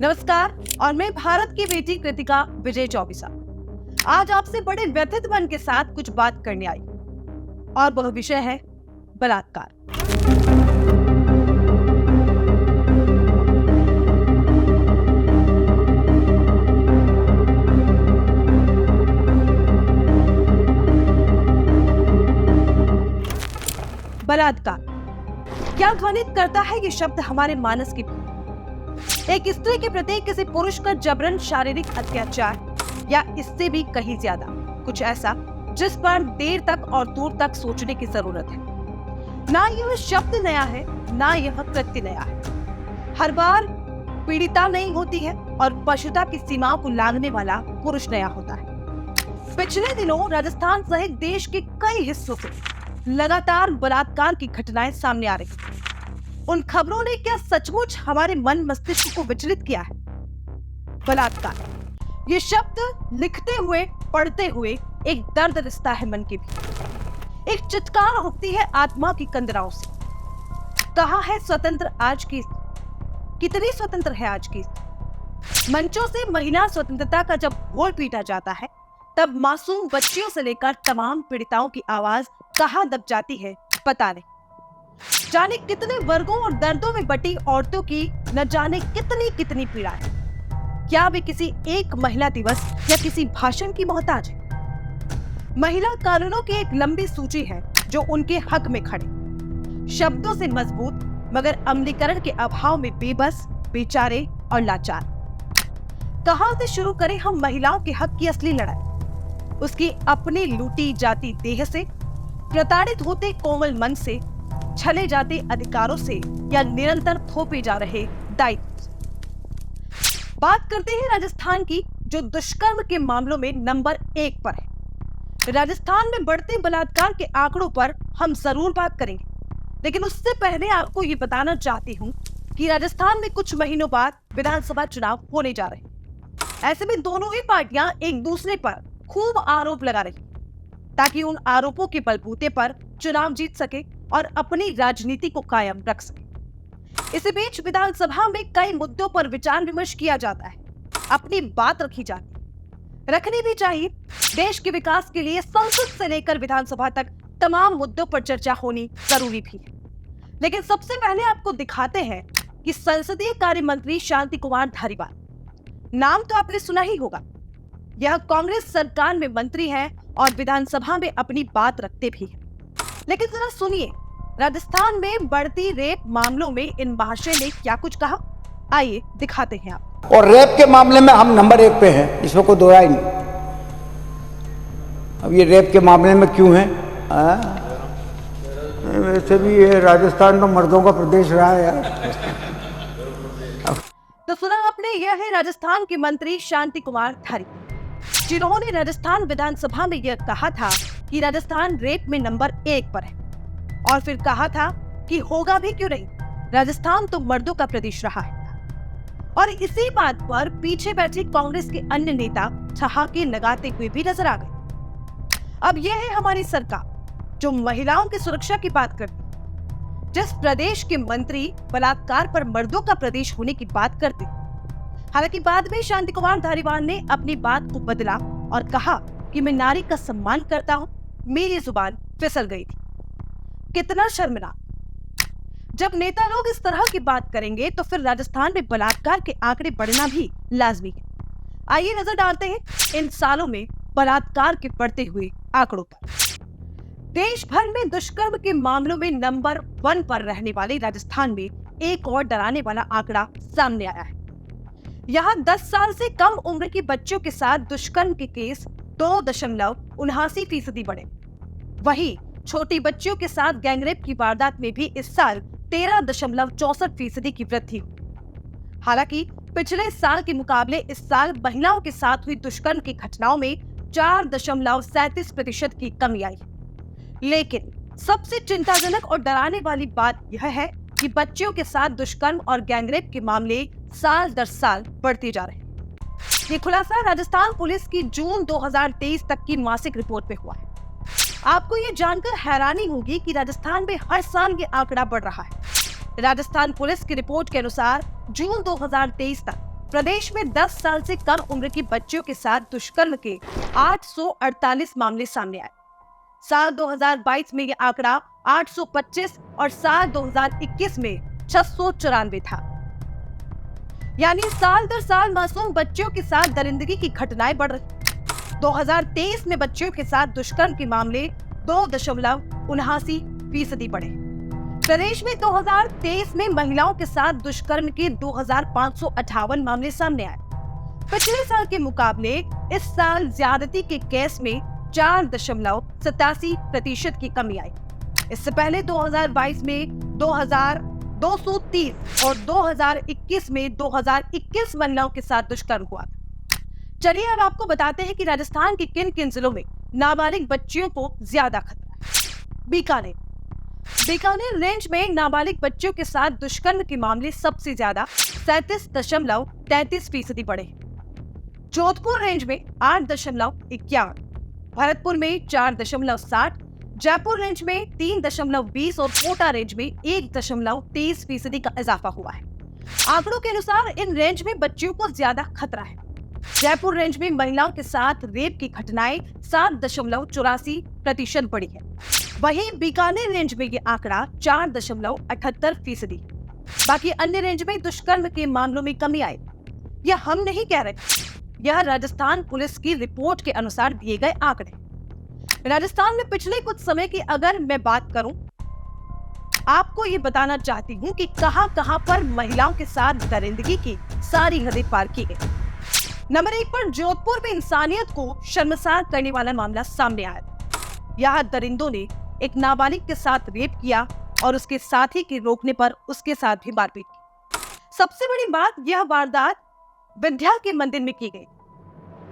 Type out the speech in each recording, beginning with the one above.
नमस्कार। और मैं भारत की बेटी कृतिका विजय चौबीसा आज आपसे बड़े व्यथित मन के साथ कुछ बात करने आई और वह विषय है बलात्कार। बलात्कार क्या ध्वनित करता है ये शब्द हमारे मानस की। एक स्त्री के प्रति किसी पुरुष का जबरन शारीरिक अत्याचार या इससे भी कहीं ज्यादा कुछ ऐसा जिस पर देर तक और दूर तक सोचने की जरूरत है। ना यह शब्द नया है, ना यह कृत्य नया है। हर बार पीड़िता नई होती है और पशुता की सीमाओं को लांघने वाला पुरुष नया होता है। पिछले दिनों राजस्थान सहित देश के कई हिस्सों से लगातार बलात्कार की घटनाएं सामने आ रही हैं। उन खबरों ने क्या सचमुच हमारे मन मस्तिष्क को विचलित किया है? बलात्कार ये शब्द लिखते हुए पढ़ते हुए एक दर्द रिश्ता है मन के भी। एक चित्कार उठती है आत्मा की कंदराओं से। कहाँ है स्वतंत्र आज की, कितनी स्वतंत्र है आज की। मंचों से महिला स्वतंत्रता का जब घोल पीटा जाता है तब मासूम बच्चियों से लेकर तमाम पीड़िताओं की आवाज कहाँ दब जाती है पता नहीं। जाने कितने वर्गों और दर्दों में बटी औरतों की न जाने कितनी कितनी पीड़ा है। क्या वे किसी एक महिला दिवस या किसी भाषण की मोहताज है? महिला कानूनों की एक लंबी सूची है जो उनके हक में खड़े, शब्दों से मजबूत मगर अमलीकरण के अभाव में बेबस, बेचारे और लाचार। कहां से शुरू करें हम महिलाओं के हक की असली लड़ाई? उसकी अपनी लूटी जाती देह से, प्रताड़ित होते कोमल मन से, छले जाते अधिकारों से या निरंतर थोपे जा रहे दायित्व से। बात करते हैं राजस्थान की, जो दुष्कर्म के मामलों में नंबर 1 पर है। राजस्थान में बढ़ते बलात्कार के आंकड़ों पर हम जरूर बात करेंगे, लेकिन उससे पहले आपको ये बताना चाहती हूँ कि राजस्थान में कुछ महीनों बाद विधानसभा चुनाव होने जा रहे हैं। ऐसे में दोनों ही पार्टियां एक दूसरे पर खूब आरोप लगा रही ताकि उन आरोपों के बलबूते पर चुनाव जीत सके और अपनी राजनीति को कायम रख सके। इसी बीच विधानसभा में कई मुद्दों पर विचार विमर्श किया जाता है, अपनी बात रखी जाती है, रखनी भी चाहिए। देश के विकास के लिए संसद से लेकर विधानसभा तक तमाम मुद्दों पर चर्चा होनी जरूरी भी है। लेकिन सबसे पहले आपको दिखाते हैं कि संसदीय कार्य मंत्री शांति कुमार धारीवाल, नाम तो आपने सुना ही होगा। यह कांग्रेस सरकार में मंत्री हैं और विधानसभा में अपनी बात रखते भी हैं। लेकिन जरा सुनिए, राजस्थान में बढ़ती रेप मामलों में इन महाशय ने क्या कुछ कहा। आइए दिखाते हैं आप। और रेप के मामले में हम नंबर 1 पे हैं, इसमें कोई दो राय नहीं। अब ये रेप के मामले में क्यों है? वैसे भी ये राजस्थान तो मर्दों का प्रदेश रहा है यार। तो सुना आपने, यह है राजस्थान के मंत्री शांति कुमार धारी, जिन्होंने राजस्थान विधानसभा में यह कहा था कि राजस्थान रेप में नंबर 1 पर है, और फिर कहा था कि होगा भी क्यों नहीं, राजस्थान तो मर्दों का प्रदेश रहा है। और इसी बात पर पीछे बैठे कांग्रेस के अन्य नेता ठहाके लगाते हुए भी नजर आ गए। अब यह है हमारी सरकार जो महिलाओं की सुरक्षा की बात करती है। जिस प्रदेश के मंत्री बलात्कार पर मर्दों का प्रदेश होने की बात करते, हालांकि बाद में शांति कुमार धारीवाल ने अपनी बात को बदला और कहा कि मैं नारी का सम्मान करता हूं, मेरी जुबान फिसल गई थी। कितना शर्मनाक। जब नेता लोग इस तरह की बात करेंगे तो फिर राजस्थान में बलात्कार के आंकड़े बढ़ना भी लाजमी है। आइए नजर डालते हैं इन सालों में बलात्कार के बढ़ते हुए आंकड़ों पर। देश भर में दुष्कर्म के मामलों में नंबर 1 पर रहने वाले राजस्थान में एक और डराने वाला आंकड़ा सामने आया है। यहाँ 10 साल से कम उम्र के बच्चों के साथ दुष्कर्म के केस 2.79% बढ़े। वहीं छोटी बच्चियों के साथ गैंगरेप की वारदात में भी इस साल 13.64% की वृद्धि हुई। हालांकि पिछले साल के मुकाबले इस साल महिलाओं के साथ हुई दुष्कर्म की घटनाओं में 4.37% की कमी आई। लेकिन सबसे चिंताजनक और डराने वाली बात यह है कि बच्चियों के साथ दुष्कर्म और गैंगरेप के मामले साल दर साल बढ़ते जा रहे हैं। ये खुलासा राजस्थान पुलिस की जून 2023 तक की मासिक रिपोर्ट में हुआ है। आपको ये जानकर हैरानी होगी कि राजस्थान में हर साल ये आंकड़ा बढ़ रहा है। राजस्थान पुलिस की रिपोर्ट के अनुसार जून 2023 तक प्रदेश में 10 साल से कम उम्र की बच्चियों के साथ दुष्कर्म के 848 मामले सामने आए। साल 2022 में यह आंकड़ा 825 और साल 2021 में 694 था। यानी साल दर साल मासूम बच्चियों के साथ दरिंदगी की घटनाएं बढ़ रही। 2023 में बच्चियों के साथ दुष्कर्म के मामले 2.79% बढ़े। प्रदेश में 2023 में महिलाओं के साथ दुष्कर्म के 2558 मामले सामने आए। पिछले साल के मुकाबले इस साल ज्यादती के केस में 4.87% की कमी आई। इससे पहले 2022 में 2230 और 2021 में 2021 महिलाओं के साथ दुष्कर्म हुआ। चलिए अब आपको बताते हैं कि राजस्थान के किन किन जिलों में नाबालिग बच्चियों को ज्यादा खतरा है। बीकानेर रेंज में नाबालिग बच्चियों के साथ दुष्कर्म के मामले सबसे ज्यादा 37.33% बढ़े। जोधपुर रेंज में 8.51, भरतपुर में 4.60, जयपुर रेंज में 3.20 और कोटा रेंज में 1.23% का इजाफा हुआ है। आंकड़ों के अनुसार इन रेंज में बच्चियों को ज्यादा खतरा है। जयपुर रेंज में महिलाओं के साथ रेप की घटनाएं 7.84% बढ़ी है। वहीं बीकानेर रेंज में ये आंकड़ा 4.78% है। बाकी अन्य रेंज में दुष्कर्म के मामलों में कमी आई। यह हम नहीं कह रहे, यह राजस्थान पुलिस की रिपोर्ट के अनुसार दिए गए आंकड़े। राजस्थान में पिछले कुछ समय की अगर मैं बात करूं, आपको ये बताना चाहती हूं कि कहां पर महिलाओं के साथ दरिंदगी की सारी हदें पार की गई। नंबर 1 पर जोधपुर में इंसानियत को शर्मसार करने वाला मामला सामने आया। यहाँ दरिंदों ने एक नाबालिग के साथ रेप किया और उसके साथी के रोकने पर उसके साथ भी मारपीट की। सबसे बड़ी बात, यह वारदात विंध्या के मंदिर में की गई।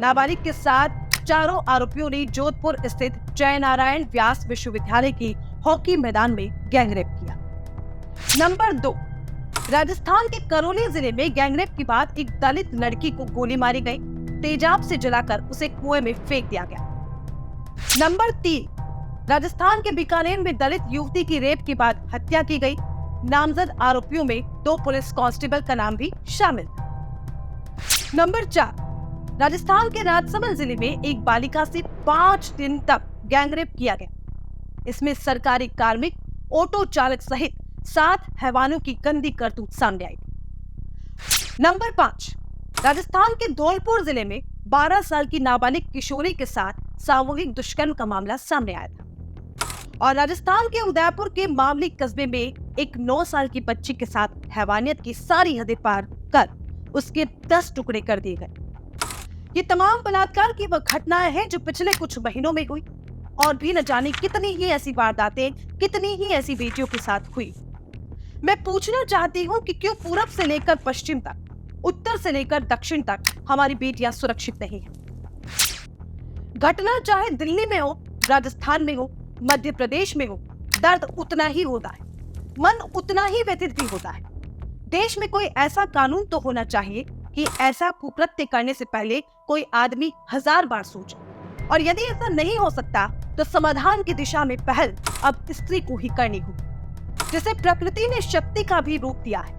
नाबालिग के साथ चारों आरोपियों ने जोधपुर स्थित जयनारायण व्यास विश्वविद्यालय की हॉकी मैदान में गैंगरेप किया। नंबर 2, राजस्थान के करौली जिले में गैंगरेप के बाद एक दलित लड़की को गोली मारी गई। तेजाब से जलाकर उसे कुएं में फेंक दिया गया। नंबर 3, राजस्थान के बीकानेर में दलित युवती की रेप के बाद हत्या की गई। नामजद आरोपियों में 2 पुलिस कांस्टेबल का नाम भी शामिल था। नंबर 4, राजस्थान के राजसमंद जिले में एक बालिका से 5 दिन तक गैंगरेप किया गया। इसमें सरकारी कार्मिक, ऑटो चालक सहित 7 हैवानों की गंदी करतूत सामने आई। नंबर 5, राजस्थान के धौलपुर जिले में 12 साल की नाबालिग किशोरी के साथ सामूहिक दुष्कर्म का मामला सामने आया था। और राजस्थान के उदयपुर के मामली कस्बे में एक 9 साल की बच्ची के साथ हैवानियत की सारी हदें पार कर उसके 10 टुकड़े कर दिए गए। ये तमाम बलात्कार की वह घटनाएं हैं जो पिछले कुछ महीनों में हुई, और भी न जाने कितनी ही ऐसी वारदातें, कितनी ही ऐसी बेटियों के साथ हुई। मैं पूछना चाहती हूँ कि क्यों पूरब से लेकर पश्चिम तक, उत्तर से लेकर दक्षिण तक हमारी बेटियां सुरक्षित नहीं हैं। घटना चाहे दिल्ली में हो, राजस्थान में हो, मध्य प्रदेश में हो, दर्द उतना ही होता है, मन उतना ही व्यथित भी होता है। देश में कोई ऐसा कानून तो होना चाहिए कि ऐसा कुकृत्य करने से पहले कोई आदमी 1000 बार सोचे। और यदि ऐसा नहीं हो सकता तो समाधान की दिशा में पहल अब स्त्री को ही करनी होगी, जिसे प्रकृति ने शक्ति का भी रूप दिया है।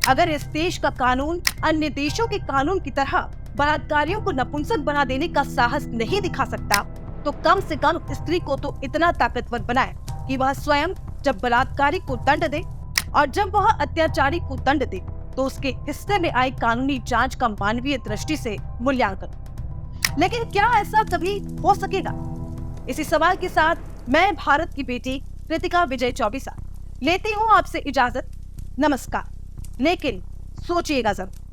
अगर इस देश का कानून अन्य देशों के कानून की तरह बलात्कारियों को नपुंसक बना देने का साहस नहीं दिखा सकता, तो कम से कम स्त्री को तो इतना ताकतवर बनाए कि वह स्वयं जब बलात्कारी को दंड दे और जब वह अत्याचारी को दंड दे तो उसके हिस्से में आई कानूनी जांच का मानवीय दृष्टि से मूल्यांकन। लेकिन क्या ऐसा कभी हो सकेगा? इसी सवाल के साथ मैं भारत की बेटी कृतिका विजय चौबीसा लेती हूँ आपसे इजाजत। नमस्कार। लेकिन सोचिएगा जरूर।